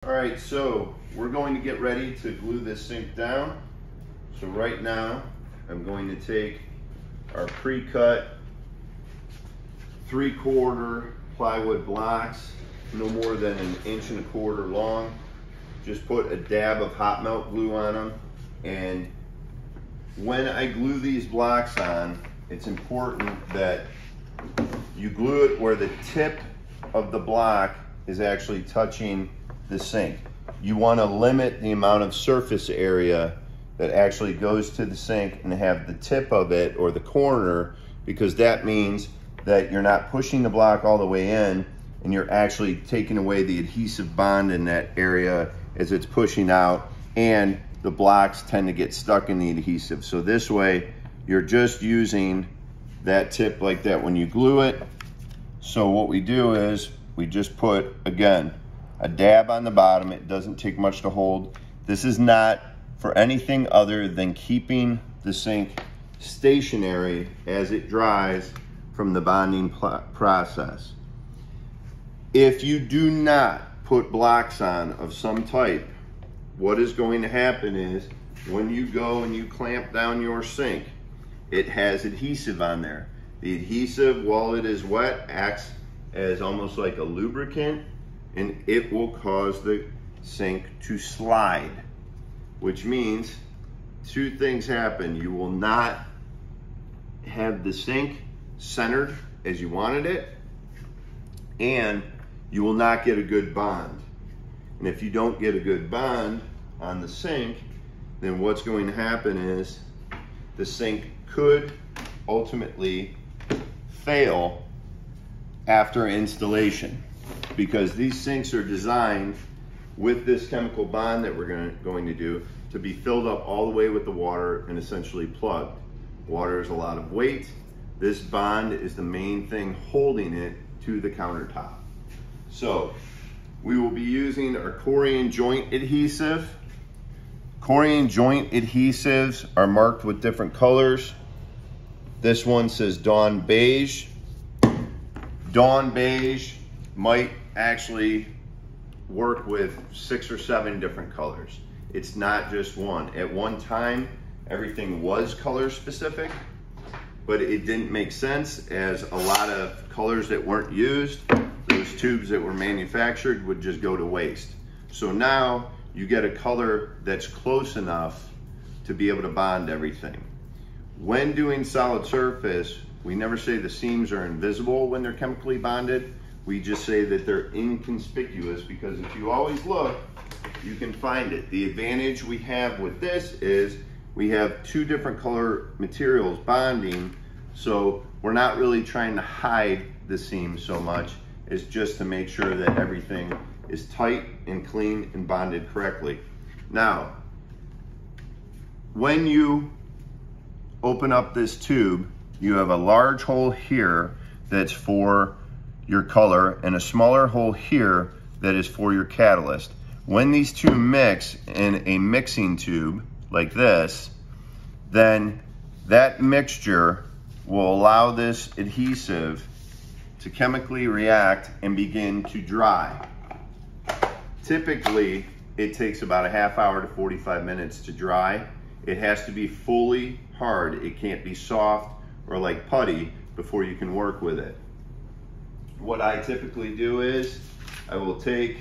All right, so we're going to get ready to glue this sink down. So right now, I'm going to take our pre-cut 3/4 plywood blocks, no more than 1.25 inches long. Just put a dab of hot melt glue on them. And when I glue these blocks on, it's important that you glue it where the tip of the block is actually touching the sink. You want to limit the amount of surface area that actually goes to the sink and have the tip of it or the corner, because that means that you're not pushing the block all the way in and you're actually taking away the adhesive bond in that area as it's pushing out, and the blocks tend to get stuck in the adhesive. So this way you're just using that tip like that when you glue it. So what we do is we just put, again, a dab on the bottom. It doesn't take much to hold. This is not for anything other than keeping the sink stationary as it dries from the bonding process. If you do not put blocks on of some type, what is going to happen is when you go and you clamp down your sink, it has adhesive on there. The adhesive, while it is wet, acts as almost like a lubricant, and it will cause the sink to slide, which means two things happen. You will not have the sink centered as you wanted it, and you will not get a good bond. And if you don't get a good bond on the sink, then what's going to happen is the sink could ultimately fail after installation, because these sinks are designed with this chemical bond that we're going to do to be filled up all the way with the water and essentially plugged. Water is a lot of weight. This bond is the main thing holding it to the countertop. So we will be using our Corian joint adhesive. Corian joint adhesives are marked with different colors. This one says Dawn Beige. Dawn Beige might actually work with 6 or 7 different colors. It's not just one. At one time, everything was color specific, but it didn't make sense as a lot of colors that weren't used, those tubes that were manufactured, would just go to waste. So now you get a color that's close enough to be able to bond everything. When doing solid surface, we never say the seams are invisible when they're chemically bonded. We just say that they're inconspicuous, because if you always look, you can find it. The advantage we have with this is we have 2 different color materials bonding, so we're not really trying to hide the seams so much. It's just to make sure that everything is tight and clean and bonded correctly. Now, when you open up this tube, you have a large hole here that's for your color and a smaller hole here that is for your catalyst. When these two mix in a mixing tube like this, then that mixture will allow this adhesive to chemically react and begin to dry. Typically, it takes about a half hour to 45 minutes to dry. It has to be fully hard. It can't be soft or like putty before you can work with it. What I typically do is I will take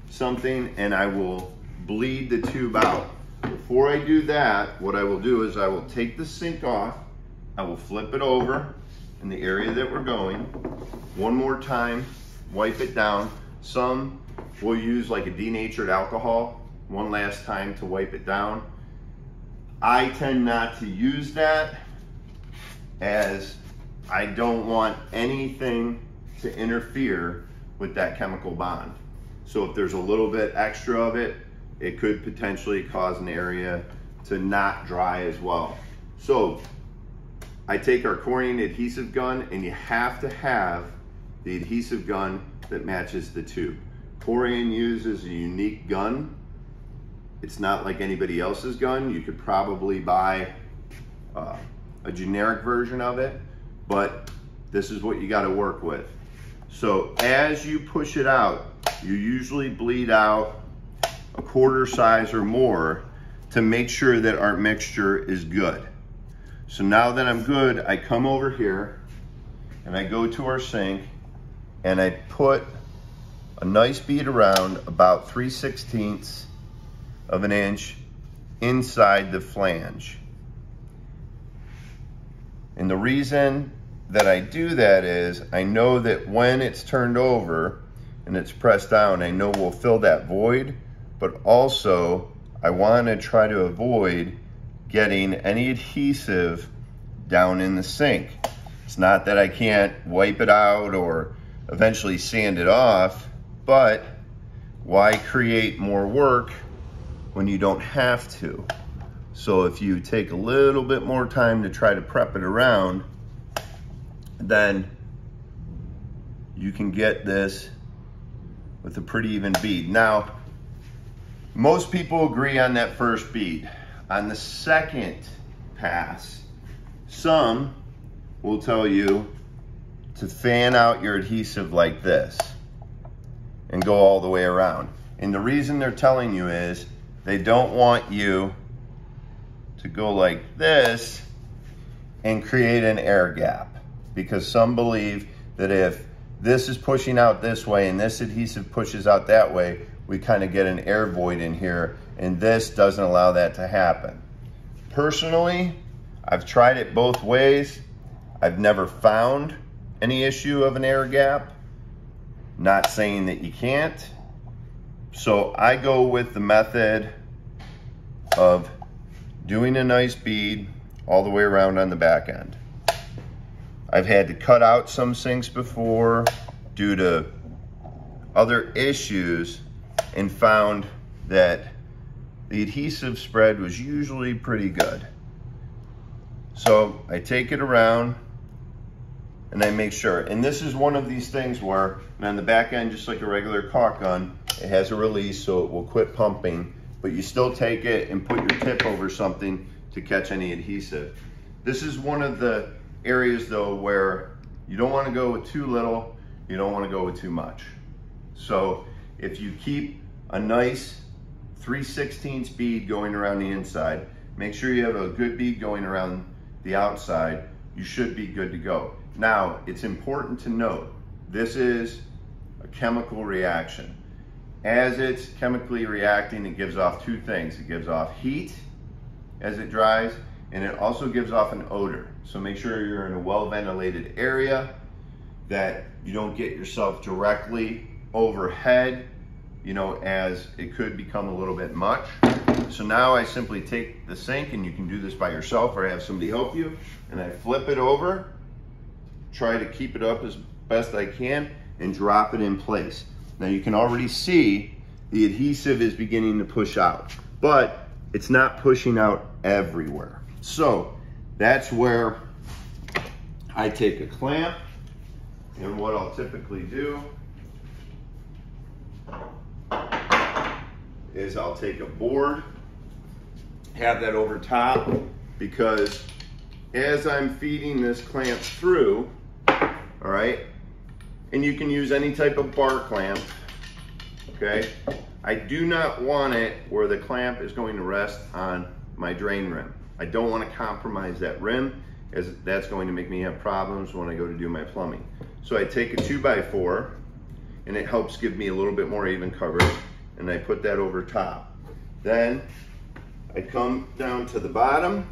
something and I will bleed the tube out. Before I do that, what I will do is I will take the sink off, I will flip it over in the area that we're going. One more time, wipe it down. Some will use like a denatured alcohol one last time to wipe it down. I tend not to use that, as I don't want anything to interfere with that chemical bond. So if there's a little bit extra of it, it could potentially cause an area to not dry as well. So I take our Corian adhesive gun, and you have to have the adhesive gun that matches the tube. Corian uses a unique gun. It's not like anybody else's gun. You could probably buy a generic version of it, but this is what you got to work with. So as you push it out, you usually bleed out a quarter size or more to make sure that our mixture is good. So now that I'm good, I come over here and I go to our sink and I put a nice bead around about 3/16 of an inch inside the flange. And the reason that I do that is I know that when it's turned over and it's pressed down, I know we'll fill that void, but also I want to try to avoid getting any adhesive down in the sink. It's not that I can't wipe it out or eventually sand it off, but why create more work when you don't have to? So if you take a little bit more time to try to prep it around, then you can get this with a pretty even bead. Now, most people agree on that first bead. On the second pass, some will tell you to fan out your adhesive like this and go all the way around. And the reason they're telling you is they don't want you to go like this and create an air gap, because some believe that if this is pushing out this way and this adhesive pushes out that way, we kind of get an air void in here, and this doesn't allow that to happen. Personally, I've tried it both ways. I've never found any issue of an air gap. Not saying that you can't. So I go with the method of doing a nice bead all the way around on the back end. I've had to cut out some sinks before due to other issues and found that the adhesive spread was usually pretty good. So I take it around and I make sure. And this is one of these things where on the back end, just like a regular caulk gun, it has a release so it will quit pumping, but you still take it and put your tip over something to catch any adhesive. This is one of the areas though where you don't want to go with too little, you don't want to go with too much. So if you keep a nice 3/16 bead going around the inside, make sure you have a good bead going around the outside, you should be good to go. Now, it's important to note, this is a chemical reaction. As it's chemically reacting, it gives off two things. It gives off heat as it dries, and it also gives off an odor. So make sure you're in a well-ventilated area, that you don't get yourself directly overhead, you know, as it could become a little bit much. So now I simply take the sink, and you can do this by yourself or have somebody help you, and I flip it over, try to keep it up as best I can, and drop it in place. Now you can already see the adhesive is beginning to push out, but it's not pushing out everywhere. So that's where I take a clamp, and what I'll typically do is I'll take a board, have that over top, because as I'm feeding this clamp through, all right, and you can use any type of bar clamp, okay, I do not want it where the clamp is going to rest on my drain rim. I don't want to compromise that rim, as that's going to make me have problems when I go to do my plumbing. So I take a 2x4, and it helps give me a little bit more even coverage, and I put that over top. Then I come down to the bottom,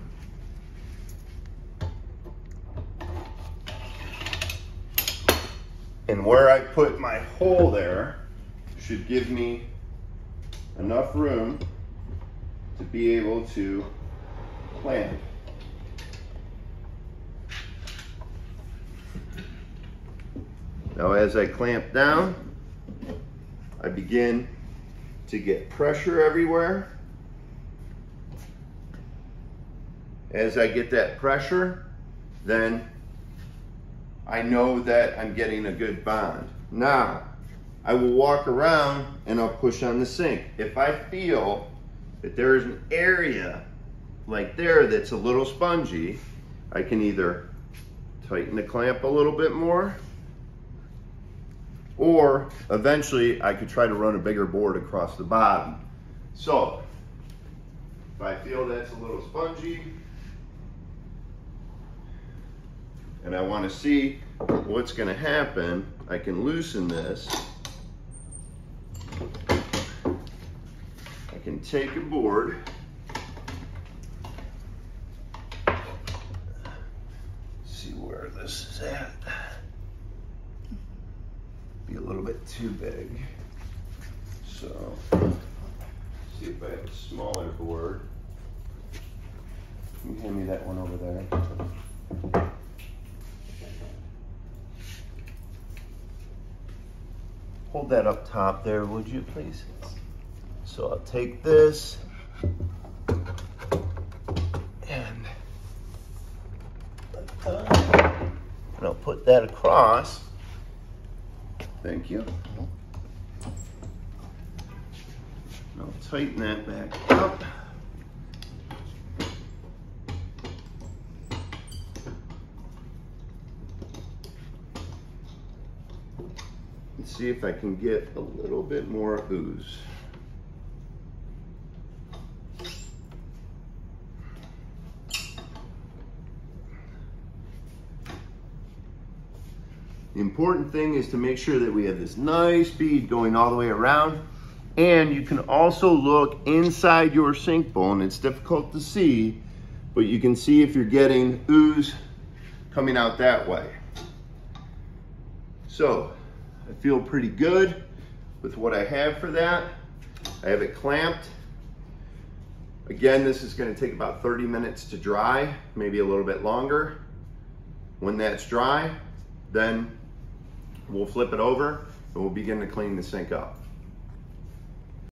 and where I put my hole there should give me enough room to be able to clamp. Now as I clamp down, I begin to get pressure everywhere. As I get that pressure, then I know that I'm getting a good bond. Now, I will walk around and I'll push on the sink. If I feel that there is an area like there that's a little spongy, I can either tighten the clamp a little bit more, or eventually I could try to run a bigger board across the bottom. So if I feel that's a little spongy and I want to see what's going to happen, I can loosen this. I can take a board, see where this is at. Be a little bit too big. So, see if I have a smaller board. Can you hand me that one over there? Hold that up top there, would you please? So I'll take this and I'll put that across. Thank you. I'll tighten that back up. And see if I can get a little bit more ooze. The important thing is to make sure that we have this nice bead going all the way around. And you can also look inside your sink bowl, and it's difficult to see, but you can see if you're getting ooze coming out that way. So I feel pretty good with what I have for that. I have it clamped. Again, this is going to take about 30 minutes to dry, maybe a little bit longer. When that's dry, then we'll flip it over and we'll begin to clean the sink up.